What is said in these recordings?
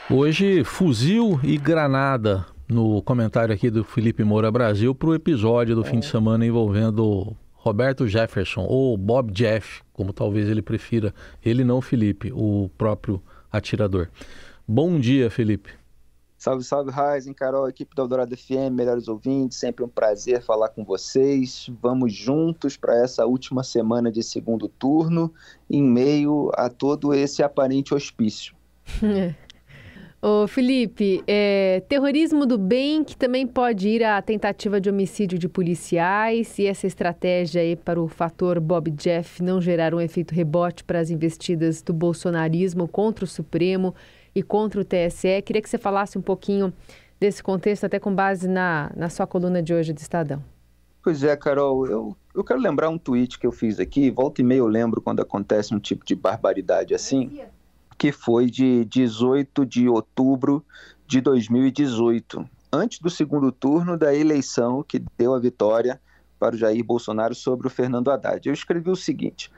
Hoje, fuzil e granada no comentário aqui do Felipe Moura Brasil para o episódio do fim de semana envolvendo Roberto Jefferson, ou Bob Jeff, como talvez ele prefira. Ele não, Felipe, o próprio atirador. Bom dia, Felipe. Salve, salve, Raizen, Carol, equipe da Eldorado FM, melhores ouvintes, sempre um prazer falar com vocês. Vamos juntos para essa última semana de segundo turno, em meio a todo esse aparente hospício. Ô Felipe, terrorismo do bem que também pode ir à tentativa de homicídio de policiais e essa estratégia aí para o fator Bob Jeff não gerar um efeito rebote para as investidas do bolsonarismo contra o Supremo e contra o TSE. Queria que você falasse um pouquinho desse contexto, até com base na sua coluna de hoje do Estadão. Pois é, Carol, eu quero lembrar um tweet que eu fiz aqui, volta e meia eu lembro quando acontece um tipo de barbaridade assim, que foi de 18 de outubro de 2018, antes do segundo turno da eleição que deu a vitória para o Jair Bolsonaro sobre o Fernando Haddad. Eu escrevi o seguinte: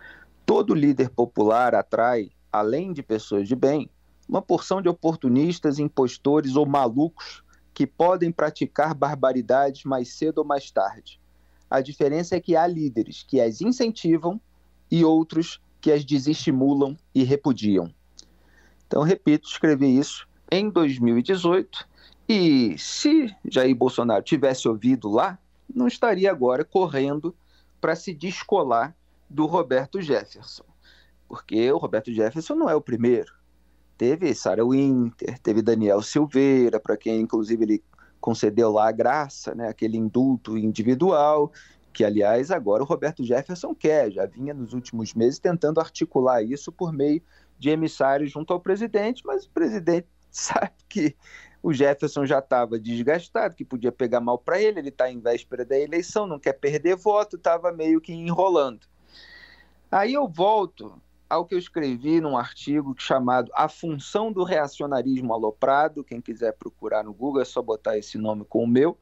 todo líder popular atrai, além de pessoas de bem, uma porção de oportunistas, impostores ou malucos que podem praticar barbaridades mais cedo ou mais tarde. A diferença é que há líderes que as incentivam e outros que as desestimulam e repudiam. Então, repito, escrevi isso em 2018 e se Jair Bolsonaro tivesse ouvido lá, não estaria agora correndo para se descolar do Roberto Jefferson, porque o Roberto Jefferson não é o primeiro. Teve Sarah Winter, teve Daniel Silveira, para quem inclusive ele concedeu lá a graça, né, aquele indulto individual, que aliás agora o Roberto Jefferson quer, já vinha nos últimos meses tentando articular isso por meio de emissários junto ao presidente, mas o presidente sabe que o Jefferson já estava desgastado, que podia pegar mal para ele está em véspera da eleição, não quer perder voto, estava meio que enrolando. Aí eu volto ao que eu escrevi num artigo chamado A Função do Reacionarismo Aloprado, quem quiser procurar no Google é só botar esse nome com o meu,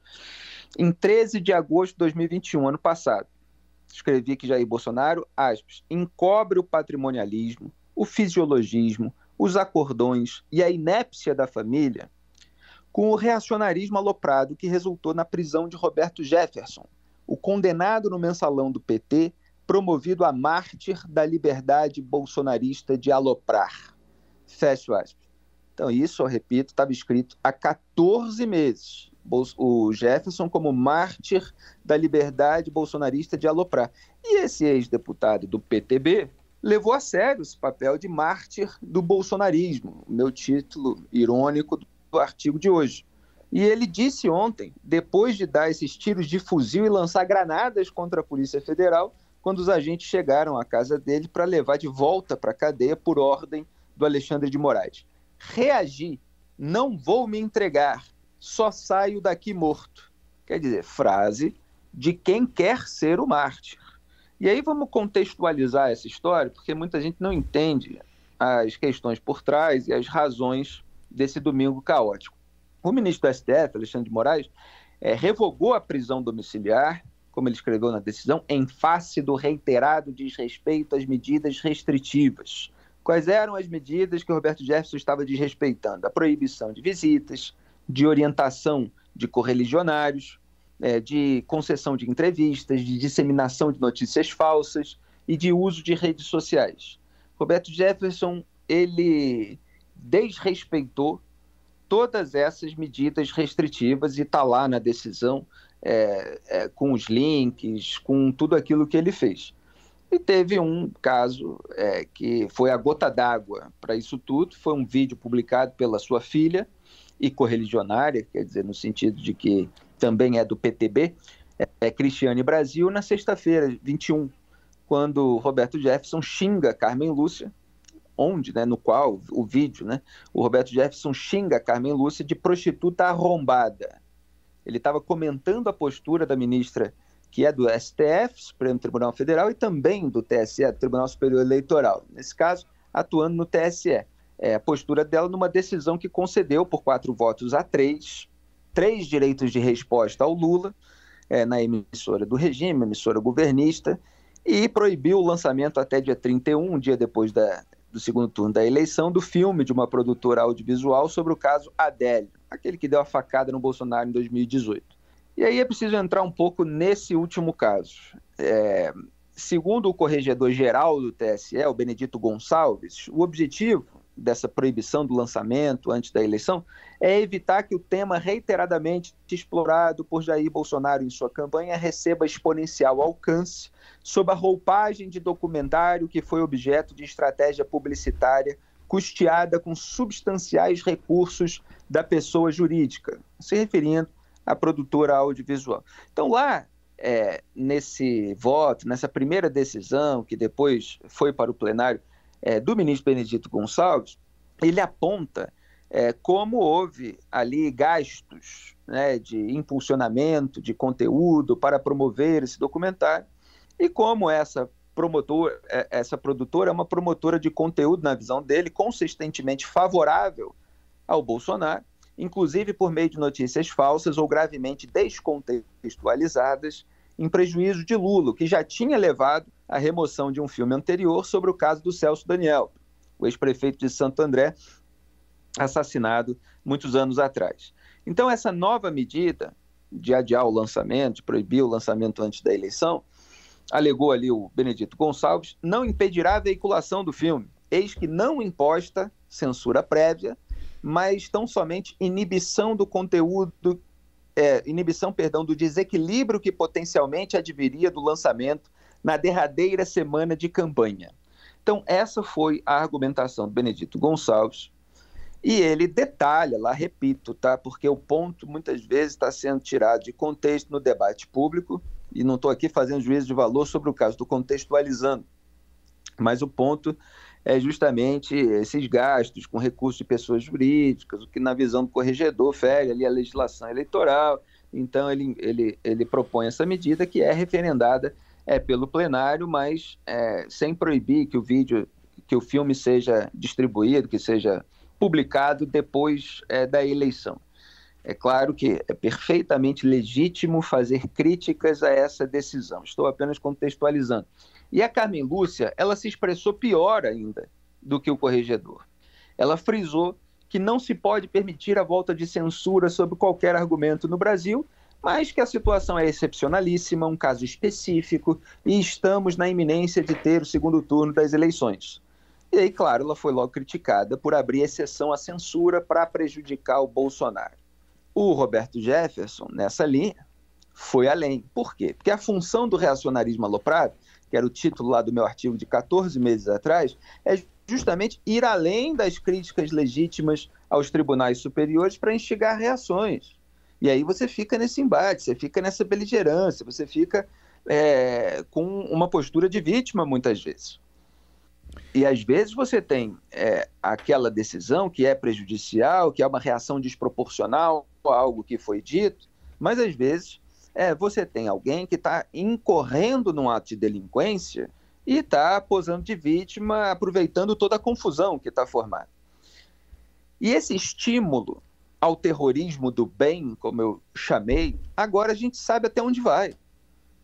em 13 de agosto de 2021, ano passado. Escrevi que Jair Bolsonaro, aspas, encobre o patrimonialismo, o fisiologismo, os acordões e a inépcia da família com o reacionarismo aloprado que resultou na prisão de Roberto Jefferson, o condenado no mensalão do PT, promovido a mártir da liberdade bolsonarista de aloprar. Fecho aspas. Então isso, eu repito, estava escrito há 14 meses. O Jefferson como mártir da liberdade bolsonarista de aloprar. E esse ex-deputado do PTB levou a sério esse papel de mártir do bolsonarismo, o meu título irônico do artigo de hoje. E ele disse ontem, depois de dar esses tiros de fuzil e lançar granadas contra a Polícia Federal, quando os agentes chegaram à casa dele para levar de volta para a cadeia por ordem do Alexandre de Moraes. Reagi, não vou me entregar, só saio daqui morto. Quer dizer, frase de quem quer ser o mártir. E aí vamos contextualizar essa história, porque muita gente não entende as questões por trás e as razões desse domingo caótico. O ministro do STF, Alexandre de Moraes, revogou a prisão domiciliar, como ele escreveu na decisão, em face do reiterado desrespeito às medidas restritivas. Quais eram as medidas que o Roberto Jefferson estava desrespeitando? A proibição de visitas, de orientação de correligionários, de concessão de entrevistas, de disseminação de notícias falsas e de uso de redes sociais. Roberto Jefferson, ele desrespeitou todas essas medidas restritivas e está lá na decisão com os links, com tudo aquilo que ele fez. E teve um caso que foi a gota d'água para isso tudo, foi um vídeo publicado pela sua filha e correligionária, quer dizer, no sentido de que também é do PTB, Cristiane Brasil, na sexta-feira, 21, quando Roberto Jefferson xinga Carmen Lúcia, no qual, o vídeo, o Roberto Jefferson xinga Carmen Lúcia de prostituta arrombada. Ele estava comentando a postura da ministra, que é do STF, Supremo Tribunal Federal, e também do TSE, Tribunal Superior Eleitoral, nesse caso, atuando no TSE. A postura dela numa decisão que concedeu por 4-3 direitos de resposta ao Lula, na emissora do regime, emissora governista, e proibiu o lançamento até dia 31, um dia depois do segundo turno da eleição do filme de uma produtora audiovisual sobre o caso Adélio, aquele que deu a facada no Bolsonaro em 2018. E aí é preciso entrar um pouco nesse último caso. Segundo o corregedor-geral do TSE, o Benedito Gonçalves, o objetivo dessa proibição do lançamento antes da eleição é evitar que o tema reiteradamente explorado por Jair Bolsonaro em sua campanha receba exponencial alcance sob a roupagem de documentário que foi objeto de estratégia publicitária custeada com substanciais recursos da pessoa jurídica, se referindo à produtora audiovisual. Então lá, nesse voto, nessa primeira decisão que depois foi para o plenário, do ministro Benedito Gonçalves, ele aponta como houve ali gastos, né, de impulsionamento, de conteúdo para promover esse documentário, e como essa produtora é uma promotora de conteúdo, na visão dele, consistentemente favorável ao Bolsonaro, inclusive por meio de notícias falsas ou gravemente descontextualizadas, em prejuízo de Lula, que já tinha levado à remoção de um filme anterior sobre o caso do Celso Daniel, o ex-prefeito de Santo André, assassinado muitos anos atrás. Então, essa nova medida de adiar o lançamento, de proibir o lançamento antes da eleição, alegou ali o Benedito Gonçalves, não impedirá a veiculação do filme, eis que não imposta censura prévia, mas tão somente inibição do conteúdo, do desequilíbrio que potencialmente adviria do lançamento na derradeira semana de campanha. Então, essa foi a argumentação do Benedito Gonçalves, e ele detalha lá, repito, tá? Porque o ponto muitas vezes está sendo tirado de contexto no debate público, e não estou aqui fazendo juízo de valor sobre o caso, estou contextualizando, mas o ponto é justamente esses gastos com recursos de pessoas jurídicas, o que na visão do corregedor fere ali a legislação eleitoral. Então ele propõe essa medida que é referendada pelo plenário, mas sem proibir que o filme seja distribuído, que seja publicado depois da eleição. É claro que é perfeitamente legítimo fazer críticas a essa decisão, estou apenas contextualizando. E a Carmen Lúcia, ela se expressou pior ainda do que o corregedor. Ela frisou que não se pode permitir a volta de censura sobre qualquer argumento no Brasil, mas que a situação é excepcionalíssima, um caso específico, e estamos na iminência de ter o segundo turno das eleições. E aí, claro, ela foi logo criticada por abrir exceção à censura para prejudicar o Bolsonaro. O Roberto Jefferson, nessa linha, foi além. Por quê? Porque a função do reacionarismo aloprado, que era o título lá do meu artigo de 14 meses atrás, é justamente ir além das críticas legítimas aos tribunais superiores para instigar reações. E aí você fica nesse embate, você fica nessa beligerância, você fica com uma postura de vítima muitas vezes. E às vezes você tem aquela decisão que é prejudicial, que é uma reação desproporcional a algo que foi dito, mas às vezes você tem alguém que está incorrendo num ato de delinquência e está posando de vítima, aproveitando toda a confusão que está formada. E esse estímulo ao terrorismo do bem, como eu chamei, agora a gente sabe até onde vai.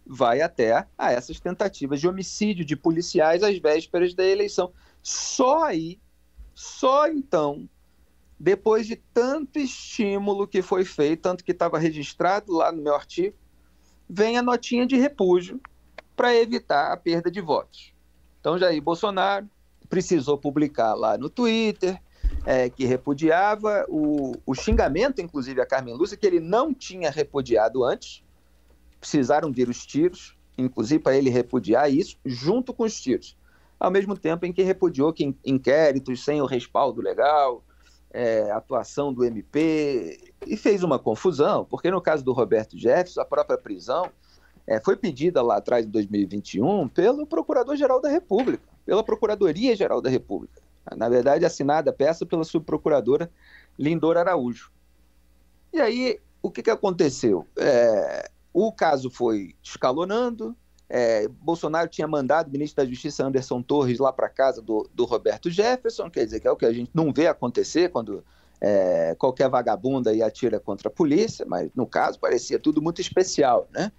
Vai até a essas tentativas de homicídio de policiais às vésperas da eleição. Só então, depois de tanto estímulo que foi feito, tanto que estava registrado lá no meu artigo, vem a notinha de repúdio para evitar a perda de votos. Então, Jair Bolsonaro precisou publicar lá no Twitter que repudiava o xingamento, inclusive a Carmen Lúcia, que ele não tinha repudiado antes. Precisaram vir os tiros, inclusive para ele repudiar isso, junto com os tiros. Ao mesmo tempo em que repudiou que inquéritos sem o respaldo legal, atuação do MP, e fez uma confusão, porque no caso do Roberto Jefferson, a própria prisão foi pedida lá atrás, em 2021, pelo Procurador-Geral da República, pela Procuradoria-Geral da República. Na verdade, assinada a peça pela subprocuradora Lindor Araújo. E aí, o que aconteceu? O caso foi escalonando, Bolsonaro tinha mandado o ministro da Justiça, Anderson Torres, lá para casa do Roberto Jefferson, quer dizer, que é o que a gente não vê acontecer quando qualquer vagabunda aí atira contra a polícia, mas no caso parecia tudo muito especial, né?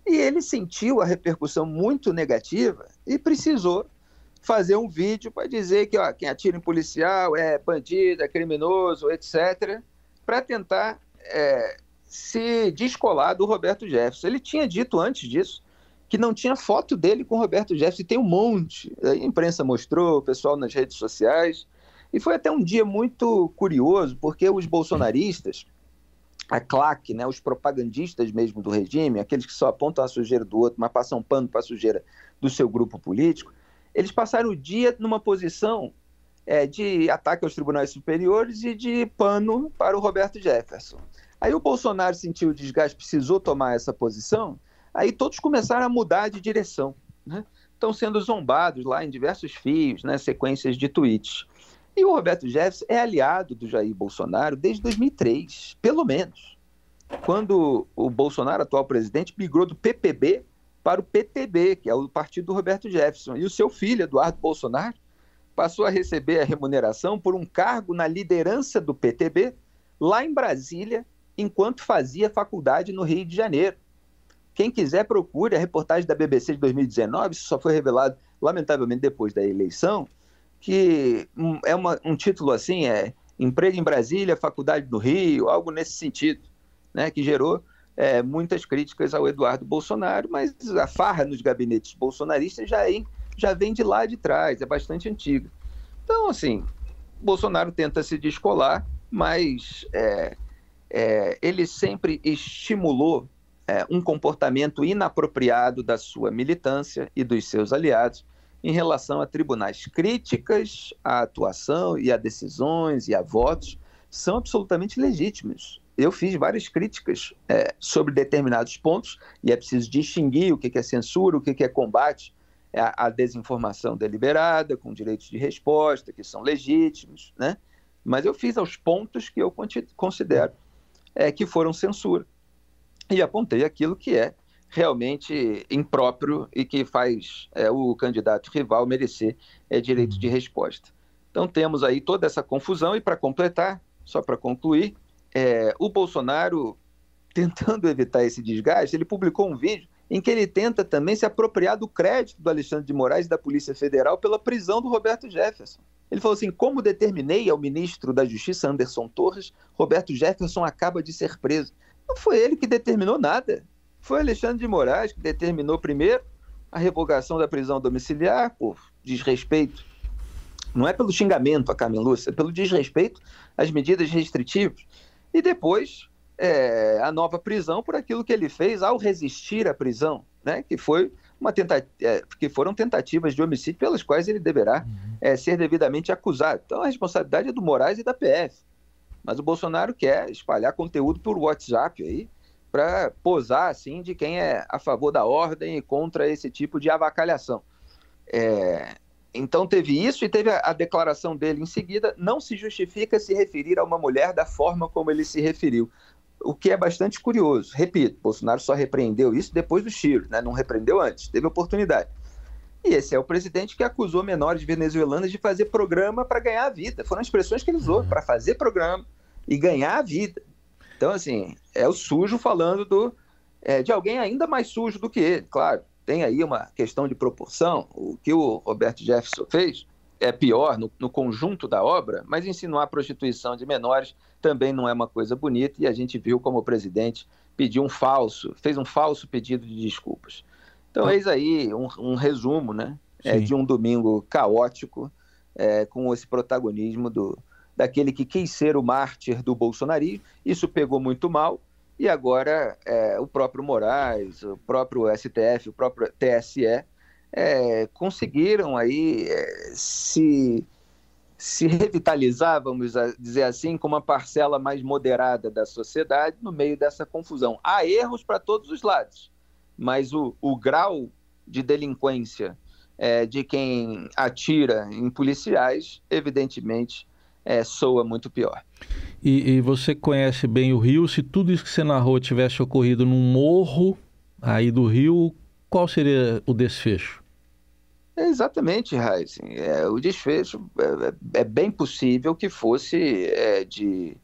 E ele sentiu a repercussão muito negativa e precisou fazer um vídeo para dizer que quem atira em policial é bandido, é criminoso, etc., para tentar se descolar do Roberto Jefferson. Ele tinha dito antes disso que não tinha foto dele com o Roberto Jefferson, e tem um monte. A imprensa mostrou, o pessoal nas redes sociais, e foi até um dia muito curioso, porque os bolsonaristas, a claque, né, os propagandistas mesmo do regime, aqueles que só apontam a sujeira do outro, mas passam pano para a sujeira do seu grupo político, eles passaram o dia numa posição de ataque aos tribunais superiores e de pano para o Roberto Jefferson. Aí o Bolsonaro sentiu o desgaste, precisou tomar essa posição, aí todos começaram a mudar de direção, né? Estão sendo zombados lá em diversos fios, né, sequências de tweets. E o Roberto Jefferson é aliado do Jair Bolsonaro desde 2003, pelo menos, quando o Bolsonaro, atual presidente, migrou do PPB para o PTB, que é o partido do Roberto Jefferson. E o seu filho, Eduardo Bolsonaro, passou a receber a remuneração por um cargo na liderança do PTB, lá em Brasília, enquanto fazia faculdade no Rio de Janeiro. Quem quiser, procure a reportagem da BBC de 2019, isso só foi revelado, lamentavelmente, depois da eleição, que é um título assim, Emprego em Brasília, Faculdade no Rio, algo nesse sentido, né, que gerou muitas críticas ao Eduardo Bolsonaro, mas a farra nos gabinetes bolsonaristas já vem de lá de trás, é bastante antiga. Então, assim, Bolsonaro tenta se descolar, mas ele sempre estimulou um comportamento inapropriado da sua militância e dos seus aliados em relação a tribunais. Críticas à atuação e a decisões e a votos são absolutamente legítimas. Eu fiz várias críticas sobre determinados pontos, e é preciso distinguir o que é censura, o que é combate à desinformação deliberada, com direitos de resposta, que são legítimos, né? Mas eu fiz aos pontos que eu considero que foram censura. E apontei aquilo que é realmente impróprio e que faz o candidato rival merecer direito de resposta. Então temos aí toda essa confusão, e para completar, só para concluir, o Bolsonaro, tentando evitar esse desgaste, ele publicou um vídeo em que ele tenta também se apropriar do crédito do Alexandre de Moraes e da Polícia Federal pela prisão do Roberto Jefferson. Ele falou assim: como determinei ao ministro da Justiça, Anderson Torres, Roberto Jefferson acaba de ser preso. Não foi ele que determinou nada. Foi Alexandre de Moraes que determinou primeiro a revogação da prisão domiciliar por desrespeito. Não é pelo xingamento a Carmen Lúcia, é pelo desrespeito às medidas restritivas. E depois a nova prisão por aquilo que ele fez ao resistir à prisão, né? Que foram tentativas de homicídio pelas quais ele deverá ser devidamente acusado. Então a responsabilidade é do Moraes e da PF. Mas o Bolsonaro quer espalhar conteúdo por WhatsApp aí, para posar assim de quem é a favor da ordem e contra esse tipo de avacalhação. Então teve isso, e teve a declaração dele em seguida: não se justifica se referir a uma mulher da forma como ele se referiu. O que é bastante curioso. Repito, Bolsonaro só repreendeu isso depois dos tiros, né? Não repreendeu antes, teve oportunidade. E esse é o presidente que acusou menores venezuelanas de fazer programa para ganhar a vida. Foram as expressões que ele usou, para fazer programa e ganhar a vida. Então, assim, é o sujo falando de alguém ainda mais sujo do que ele. Claro, tem aí uma questão de proporção. O que o Roberto Jefferson fez é pior no conjunto da obra, mas insinuar prostituição de menores também não é uma coisa bonita, e a gente viu como o presidente fez um falso pedido de desculpas. Então, eis aí um resumo, né, de um domingo caótico, com esse protagonismo daquele que quis ser o mártir do bolsonarismo. Isso pegou muito mal, e agora o próprio Moraes, o próprio STF, o próprio TSE conseguiram aí se revitalizar, vamos dizer assim, com uma parcela mais moderada da sociedade no meio dessa confusão. Há erros para todos os lados, mas o grau de delinquência de quem atira em policiais, evidentemente, soa muito pior. E você conhece bem o Rio. Se tudo isso que você narrou tivesse ocorrido num morro aí do Rio, qual seria o desfecho? Exatamente, Heisen. O desfecho é bem possível que fosse de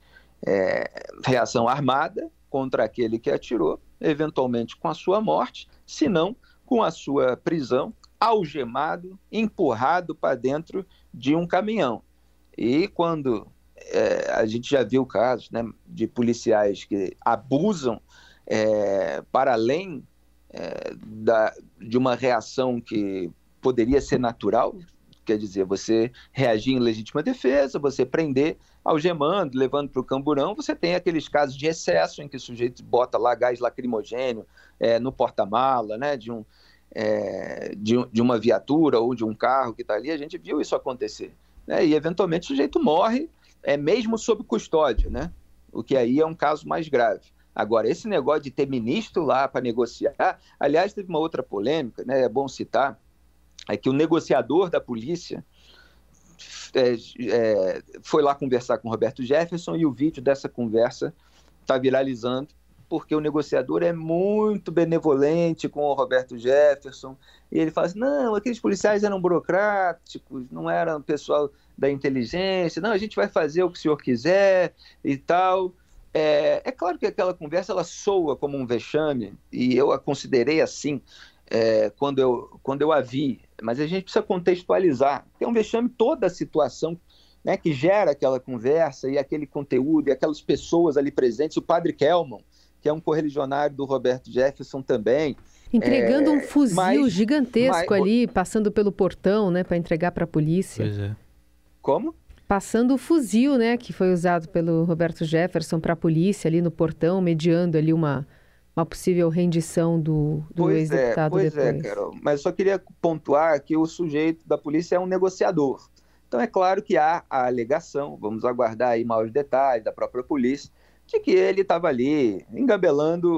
reação armada contra aquele que atirou, eventualmente com a sua morte, se não com a sua prisão algemado, empurrado para dentro de um caminhão. E quando a gente já viu casos, né, de policiais que abusam para além de uma reação que poderia ser natural, quer dizer, você reagir em legítima defesa, você prender, algemando, levando para o camburão, você tem aqueles casos de excesso em que o sujeito bota lá gás lacrimogênio no porta-mala, né, de uma viatura ou de um carro que está ali, a gente viu isso acontecer, né, e eventualmente o sujeito morre, mesmo sob custódia, né, o que aí é um caso mais grave. Agora, esse negócio de ter ministro lá para negociar, aliás, teve uma outra polêmica, né, é bom citar, é que o negociador da polícia foi lá conversar com o Roberto Jefferson e o vídeo dessa conversa está viralizando porque o negociador é muito benevolente com o Roberto Jefferson e ele fala assim, não, aqueles policiais eram burocráticos, não eram pessoal da inteligência, não, a gente vai fazer o que o senhor quiser e tal. É claro que aquela conversa ela soa como um vexame e eu a considerei assim quando eu a vi, mas a gente precisa contextualizar. Tem um vexame toda a situação, né, que gera aquela conversa e aquele conteúdo e aquelas pessoas ali presentes. O padre Kelman, que é um correligionário do Roberto Jefferson também. Entregando um fuzil gigantesco ali, passando pelo portão, né, para entregar para a polícia. Pois é. Como? Passando o fuzil, né, que foi usado pelo Roberto Jefferson para a polícia ali no portão, mediando ali uma possível rendição do ex-deputado depois. Pois é, Carol. Mas eu só queria pontuar que o sujeito da polícia é um negociador. Então é claro que há a alegação, vamos aguardar aí maiores detalhes da própria polícia, de que ele estava ali engabelando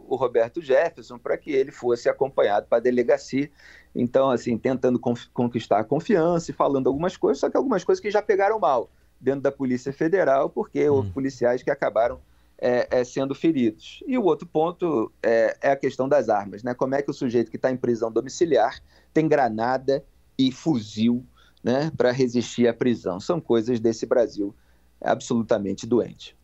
o Roberto Jefferson para que ele fosse acompanhado para a delegacia. Então, assim, tentando conquistar a confiança e falando algumas coisas, só que algumas coisas que já pegaram mal dentro da Polícia Federal, porque houve policiais que acabaram sendo feridos. E o outro ponto é a questão das armas, né? Como é que o sujeito que está em prisão domiciliar tem granada e fuzil, né, para resistir à prisão? São coisas desse Brasil absolutamente doente.